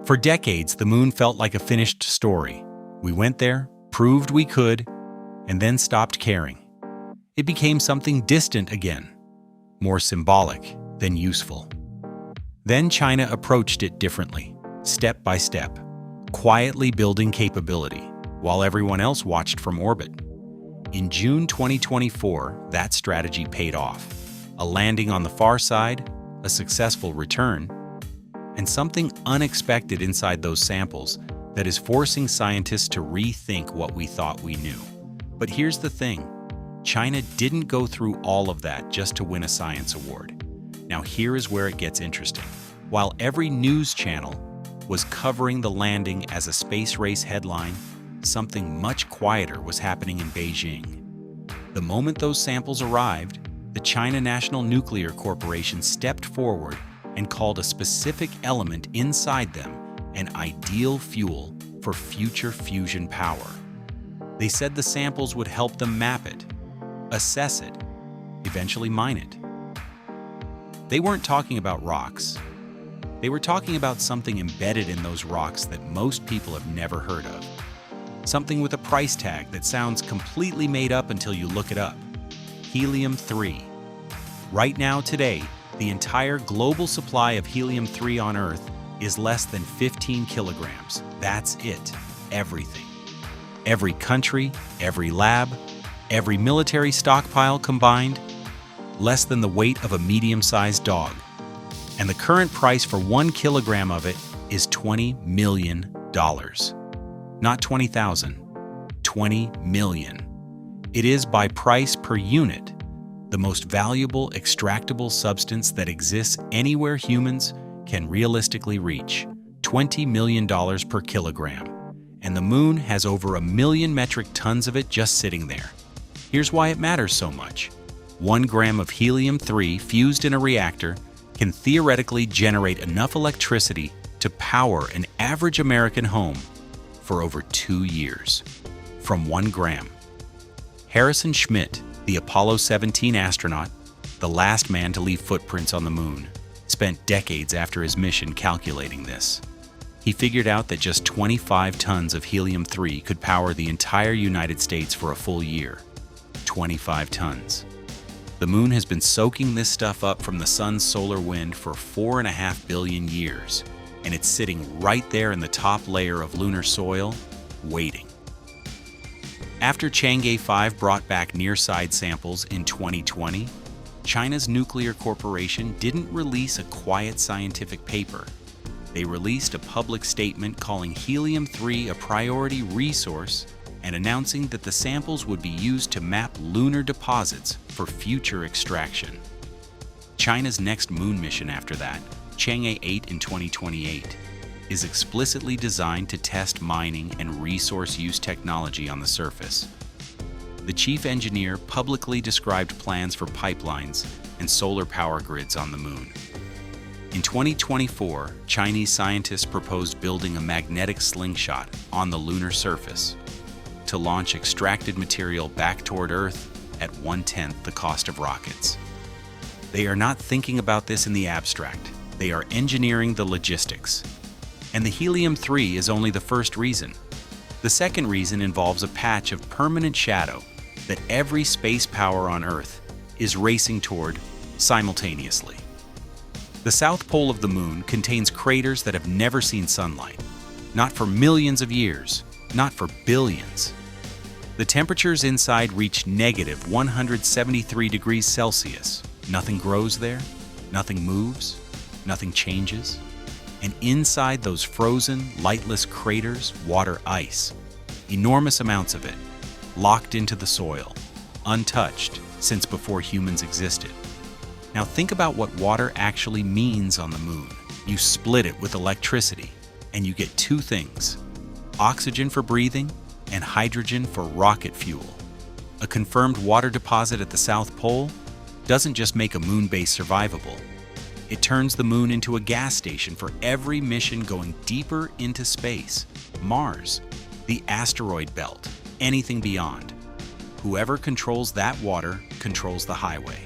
For decades, the moon felt like a finished story. We went there, proved we could, and then stopped caring. It became something distant again, more symbolic than useful. Then China approached it differently, step by step, quietly building capability, while everyone else watched from orbit. In June 2024, that strategy paid off. A landing on the far side, a successful return, and something unexpected inside those samples that is forcing scientists to rethink what we thought we knew. But here's the thing. China didn't go through all of that just to win a science award. Now here is where it gets interesting. While every news channel was covering the landing as a space race headline, something much quieter was happening in Beijing. The moment those samples arrived, the China National Nuclear Corporation stepped forward and called a specific element inside them an ideal fuel for future fusion power. They said the samples would help them map it, assess it, eventually mine it. They weren't talking about rocks. They were talking about something embedded in those rocks that most people have never heard of. Something with a price tag that sounds completely made up until you look it up. Helium-3. Right now, today, the entire global supply of helium-3 on Earth is less than 15 kilograms. That's it. Everything. Every country, every lab, every military stockpile combined, less than the weight of a medium-sized dog. And the current price for 1 kilogram of it is $20 million. Not 20,000, 20 million. It is by price per unit, the most valuable extractable substance that exists anywhere humans can realistically reach, $20 million per kilogram. And the moon has over 1 million metric tons of it just sitting there. Here's why it matters so much. 1 gram of helium-3 fused in a reactor can theoretically generate enough electricity to power an average American home for over 2 years. From 1 gram. Harrison Schmitt, the Apollo 17 astronaut, the last man to leave footprints on the moon, spent decades after his mission calculating this. He figured out that just 25 tons of helium-3 could power the entire United States for a full year. 25 tons. The moon has been soaking this stuff up from the sun's solar wind for 4.5 billion years, and it's sitting right there in the top layer of lunar soil, waiting. After Chang'e 5 brought back near-side samples in 2020, China's nuclear corporation didn't release a quiet scientific paper. They released a public statement calling helium-3 a priority resource and announcing that the samples would be used to map lunar deposits for future extraction. China's next moon mission after that, Chang'e 8 in 2028, is explicitly designed to test mining and resource use technology on the surface. The chief engineer publicly described plans for pipelines and solar power grids on the moon. In 2024, Chinese scientists proposed building a magnetic slingshot on the lunar surface to launch extracted material back toward Earth at 1/10 the cost of rockets. They are not thinking about this in the abstract. They are engineering the logistics. And the helium-3 is only the first reason. The second reason involves a patch of permanent shadow that every space power on Earth is racing toward simultaneously. The south pole of the moon contains craters that have never seen sunlight, not for millions of years, not for billions. The temperatures inside reach negative 173 degrees Celsius. Nothing grows there, nothing moves, nothing changes. And inside those frozen, lightless craters, water ice. Enormous amounts of it, locked into the soil, untouched since before humans existed. Now think about what water actually means on the moon. You split it with electricity, and you get 2 things: oxygen for breathing and hydrogen for rocket fuel. A confirmed water deposit at the South Pole doesn't just make a moon base survivable. It turns the moon into a gas station for every mission going deeper into space, Mars, the asteroid belt, anything beyond. Whoever controls that water controls the highway.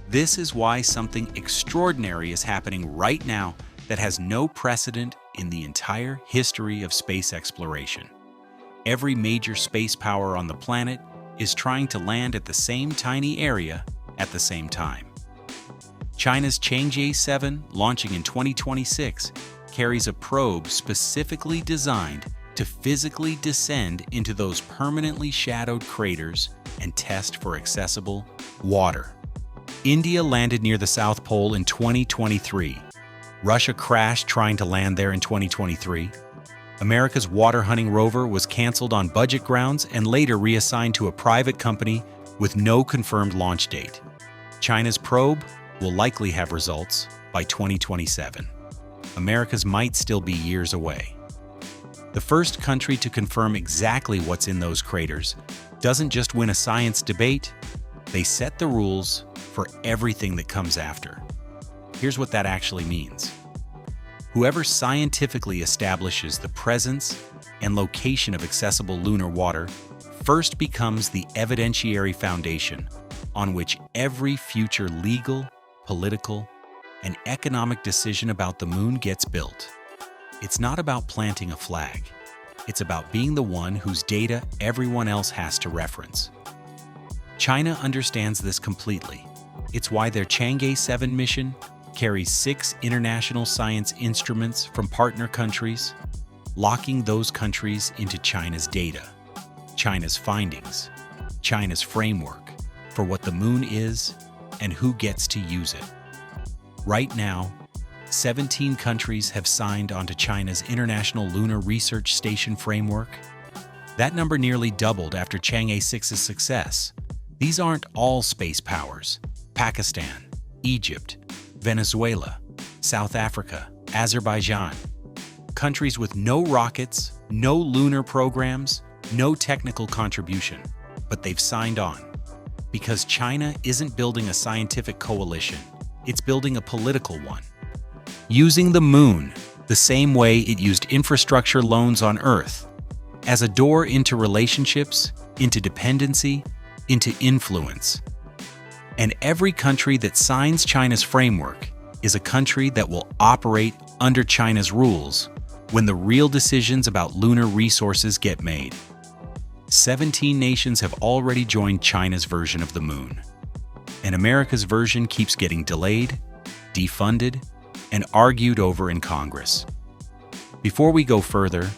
This is why something extraordinary is happening right now that has no precedent in the entire history of space exploration. Every major space power on the planet is trying to land at the same tiny area at the same time. China's Chang'e 7, launching in 2026, carries a probe specifically designed to physically descend into those permanently shadowed craters and test for accessible water. India landed near the South Pole in 2023. Russia crashed trying to land there in 2023. America's water-hunting rover was canceled on budget grounds and later reassigned to a private company with no confirmed launch date. China's probe will likely have results by 2027. America's might still be years away. The first country to confirm exactly what's in those craters doesn't just win a science debate, they set the rules for everything that comes after. Here's what that actually means. Whoever scientifically establishes the presence and location of accessible lunar water first becomes the evidentiary foundation on which every future legal, political, and economic decision about the moon gets built. It's not about planting a flag. It's about being the one whose data everyone else has to reference. China understands this completely. It's why their Chang'e 7 mission carries 6 international science instruments from partner countries, locking those countries into China's data, China's findings, China's framework for what the moon is and who gets to use it. Right now, 17 countries have signed onto China's International Lunar Research Station framework. That number nearly doubled after Chang'e 6's success. These aren't all space powers. Pakistan, Egypt, Venezuela, South Africa, Azerbaijan. Countries with no rockets, no lunar programs, no technical contribution, but they've signed on. Because China isn't building a scientific coalition, it's building a political one. Using the moon the same way it used infrastructure loans on Earth, as a door into relationships, into dependency, into influence. And every country that signs China's framework is a country that will operate under China's rules when the real decisions about lunar resources get made. 17 nations have already joined China's version of the moon. And America's version keeps getting delayed, defunded, and argued over in Congress. Before we go further,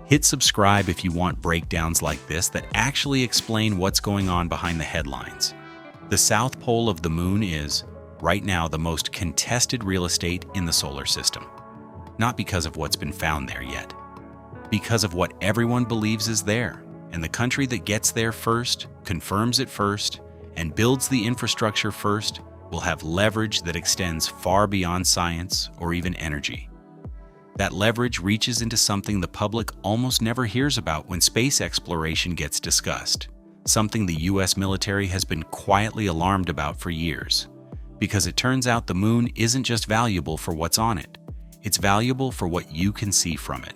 hit subscribe if you want breakdowns like this that actually explain what's going on behind the headlines. The South Pole of the moon is, right now, the most contested real estate in the solar system. Not because of what's been found there yet, because of what everyone believes is there. And the country that gets there first, confirms it first, and builds the infrastructure first will have leverage that extends far beyond science or even energy. That leverage reaches into something the public almost never hears about when space exploration gets discussed, something the US military has been quietly alarmed about for years. Because it turns out the moon isn't just valuable for what's on it, it's valuable for what you can see from it.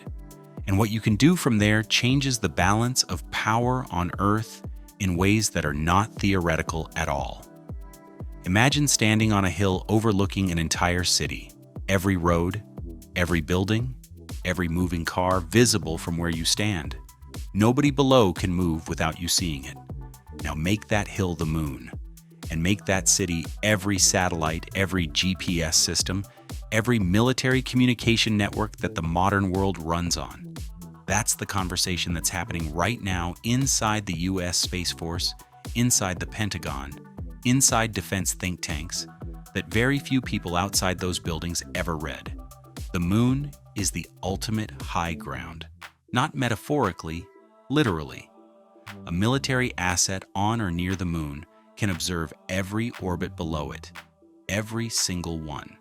And what you can do from there changes the balance of power on Earth in ways that are not theoretical at all. Imagine standing on a hill overlooking an entire city, every road, every building, every moving car visible from where you stand. Nobody below can move without you seeing it. Now make that hill the moon, and make that city every satellite, every GPS system, every military communication network that the modern world runs on. That's the conversation that's happening right now inside the US Space Force, inside the Pentagon, inside defense think tanks, that very few people outside those buildings ever read. The moon is the ultimate high ground, not metaphorically, literally. A military asset on or near the moon can observe every orbit below it, every single one.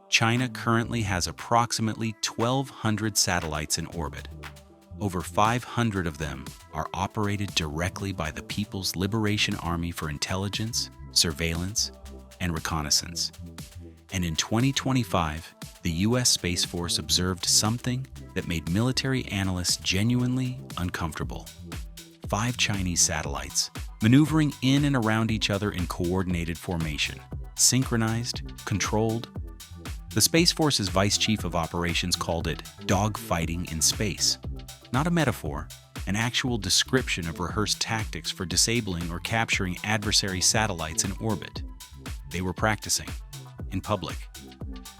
China currently has approximately 1,200 satellites in orbit. Over 500 of them are operated directly by the People's Liberation Army for intelligence, surveillance, and reconnaissance. And in 2025, the US Space Force observed something that made military analysts genuinely uncomfortable. 5 Chinese satellites, maneuvering in and around each other in coordinated formation, synchronized, controlled. The Space Force's Vice Chief of Operations called it dogfighting in space. Not a metaphor, an actual description of rehearsed tactics for disabling or capturing adversary satellites in orbit. They were practicing, in public.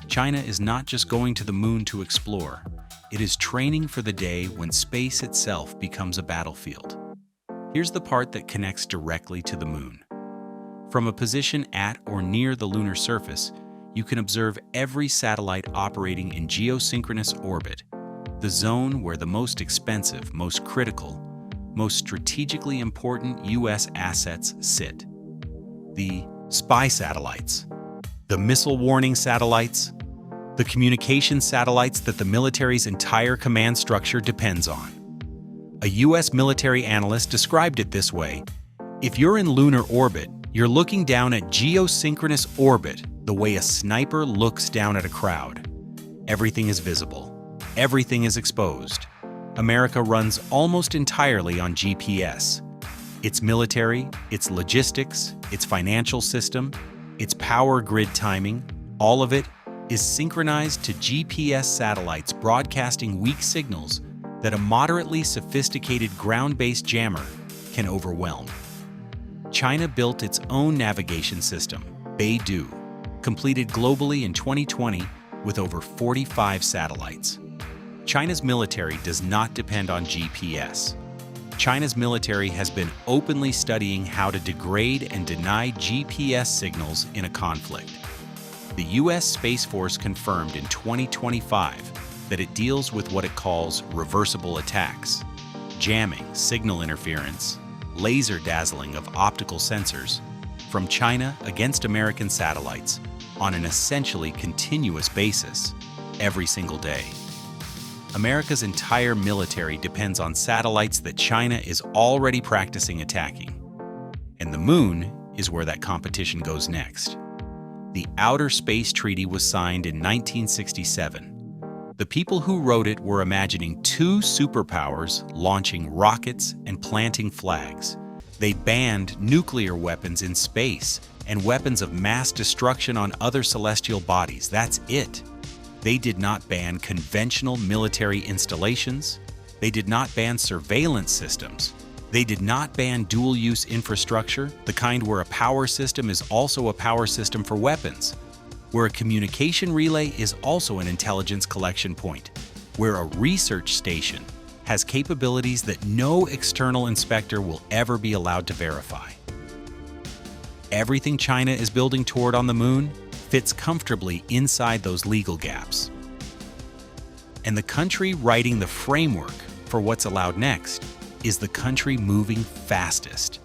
China is not just going to the moon to explore, it is training for the day when space itself becomes a battlefield. Here's the part that connects directly to the moon. From a position at or near the lunar surface, you can observe every satellite operating in geosynchronous orbit, the zone where the most expensive, most critical, most strategically important U.S. assets sit. The spy satellites, the missile warning satellites, the communication satellites that the military's entire command structure depends on. A U.S. military analyst described it this way: if you're in lunar orbit, you're looking down at geosynchronous orbit the way a sniper looks down at a crowd. Everything is visible. Everything is exposed. America runs almost entirely on GPS. Its military, its logistics, its financial system, its power grid timing, all of it is synchronized to GPS satellites broadcasting weak signals that a moderately sophisticated ground-based jammer can overwhelm. China built its own navigation system, Beidou, completed globally in 2020 with over 45 satellites. China's military does not depend on GPS. China's military has been openly studying how to degrade and deny GPS signals in a conflict. The U.S. Space Force confirmed in 2025 that it deals with what it calls reversible attacks, jamming, signal interference, laser dazzling of optical sensors from China against American satellites on an essentially continuous basis every single day. America's entire military depends on satellites that China is already practicing attacking. And the moon is where that competition goes next. The Outer Space Treaty was signed in 1967. The people who wrote it were imagining two superpowers launching rockets and planting flags. They banned nuclear weapons in space and weapons of mass destruction on other celestial bodies. That's it. They did not ban conventional military installations. They did not ban surveillance systems. They did not ban dual-use infrastructure, the kind where a power system is also a power system for weapons, where a communication relay is also an intelligence collection point, where a research station has capabilities that no external inspector will ever be allowed to verify. Everything China is building toward on the moon fits comfortably inside those legal gaps. And the country writing the framework for what's allowed next is the country moving fastest.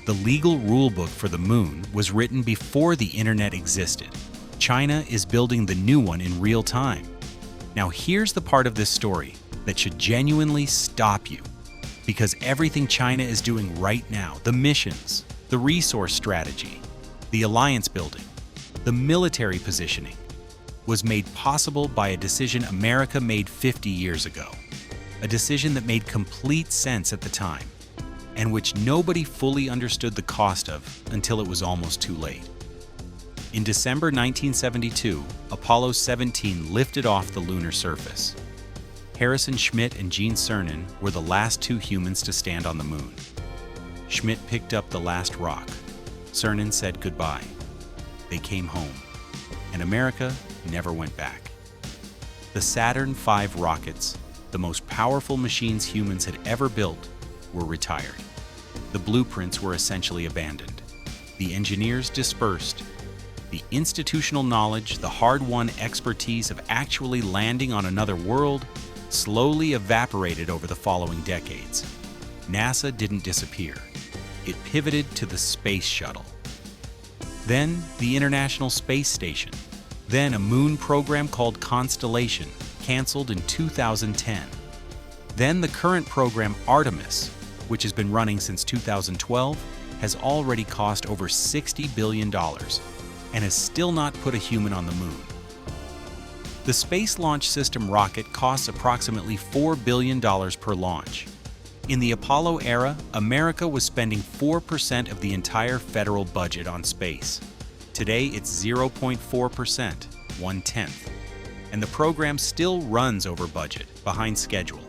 The legal rulebook for the moon was written before the internet existed. China is building the new one in real time. Now here's the part of this story that should genuinely stop you, because everything China is doing right now, the missions, the resource strategy, the alliance building, the military positioning, was made possible by a decision America made 50 years ago. A decision that made complete sense at the time, and which nobody fully understood the cost of until it was almost too late. In December 1972, Apollo 17 lifted off the lunar surface. Harrison Schmitt and Gene Cernan were the last two humans to stand on the moon. Schmitt picked up the last rock. Cernan said goodbye. They came home, and America never went back. The Saturn V rockets, the most powerful machines humans had ever built, were retired. The blueprints were essentially abandoned. The engineers dispersed. The institutional knowledge, the hard-won expertise of actually landing on another world, slowly evaporated over the following decades. NASA didn't disappear. It pivoted to the space shuttle. Then the International Space Station. Then a moon program called Constellation, canceled in 2010. Then the current program Artemis, which has been running since 2012, has already cost over $60 billion and has still not put a human on the moon. The Space Launch System rocket costs approximately $4 billion per launch. In the Apollo era, America was spending 4% of the entire federal budget on space. Today, it's 0.4%. 1/10. And the program still runs over budget, behind schedule,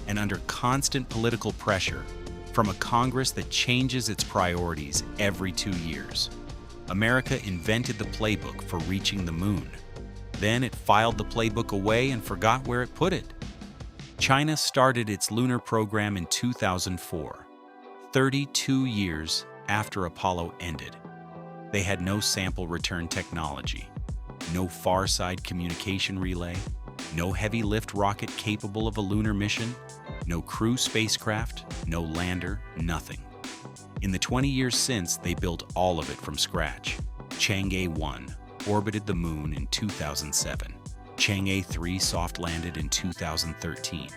and under constant political pressure from a Congress that changes its priorities every 2 years. America invented the playbook for reaching the moon. Then it filed the playbook away and forgot where it put it. China started its lunar program in 2004, 32 years after Apollo ended. They had no sample return technology, no far-side communication relay, no heavy lift rocket capable of a lunar mission, no crew spacecraft, no lander, nothing. In the 20 years since, they built all of it from scratch. Chang'e 1 orbited the moon in 2007. Chang'e 3 soft-landed in 2013.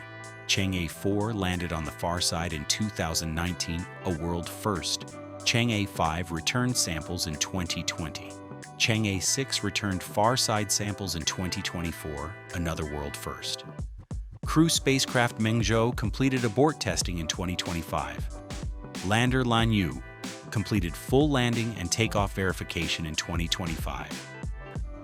Chang'e 4 landed on the far side in 2019, a world first. Chang'e 5 returned samples in 2020. Chang'e 6 returned far-side samples in 2024, another world first. Crew spacecraft Mengzhou completed abort testing in 2025. Lander Lanyu completed full landing and takeoff verification in 2025.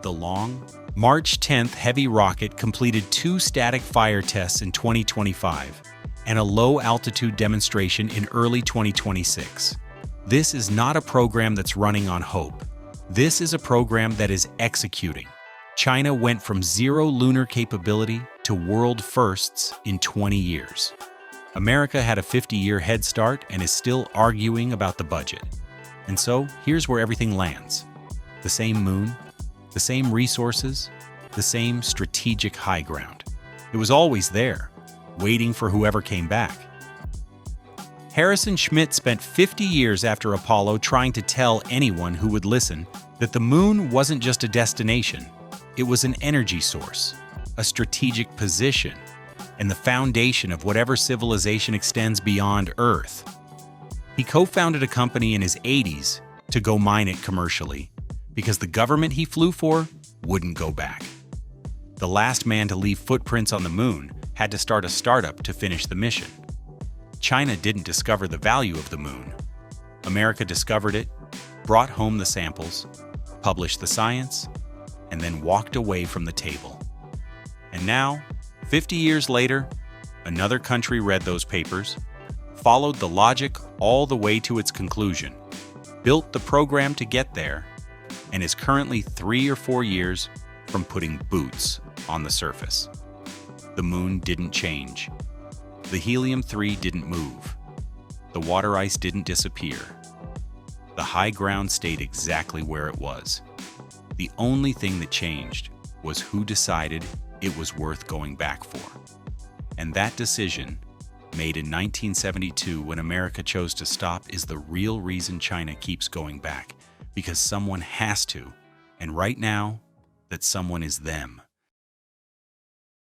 The long, March 10th heavy rocket completed 2 static fire tests in 2025 and a low-altitude demonstration in early 2026. This is not a program that's running on hope. This is a program that is executing. China went from 0 lunar capability to world firsts in 20 years. America had a 50-year head start and is still arguing about the budget. And so, here's where everything lands. The same moon, the same resources, the same strategic high ground. It was always there, waiting for whoever came back. Harrison Schmitt spent 50 years after Apollo trying to tell anyone who would listen that the moon wasn't just a destination, it was an energy source, a strategic position, and the foundation of whatever civilization extends beyond Earth. He co-founded a company in his 80s to go mine it commercially, because the government he flew for wouldn't go back. The last man to leave footprints on the moon had to start a startup to finish the mission. China didn't discover the value of the moon. America discovered it, brought home the samples, published the science, and then walked away from the table. And now, 50 years later, another country read those papers, followed the logic all the way to its conclusion, built the program to get there, and is currently 3 or 4 years from putting boots on the surface. The moon didn't change. The helium-3 didn't move. The water ice didn't disappear. The high ground stayed exactly where it was. The only thing that changed was who decided it was worth going back for. And that decision, made in 1972 when America chose to stop, is the real reason China keeps going back, because someone has to, and right now, that someone is them.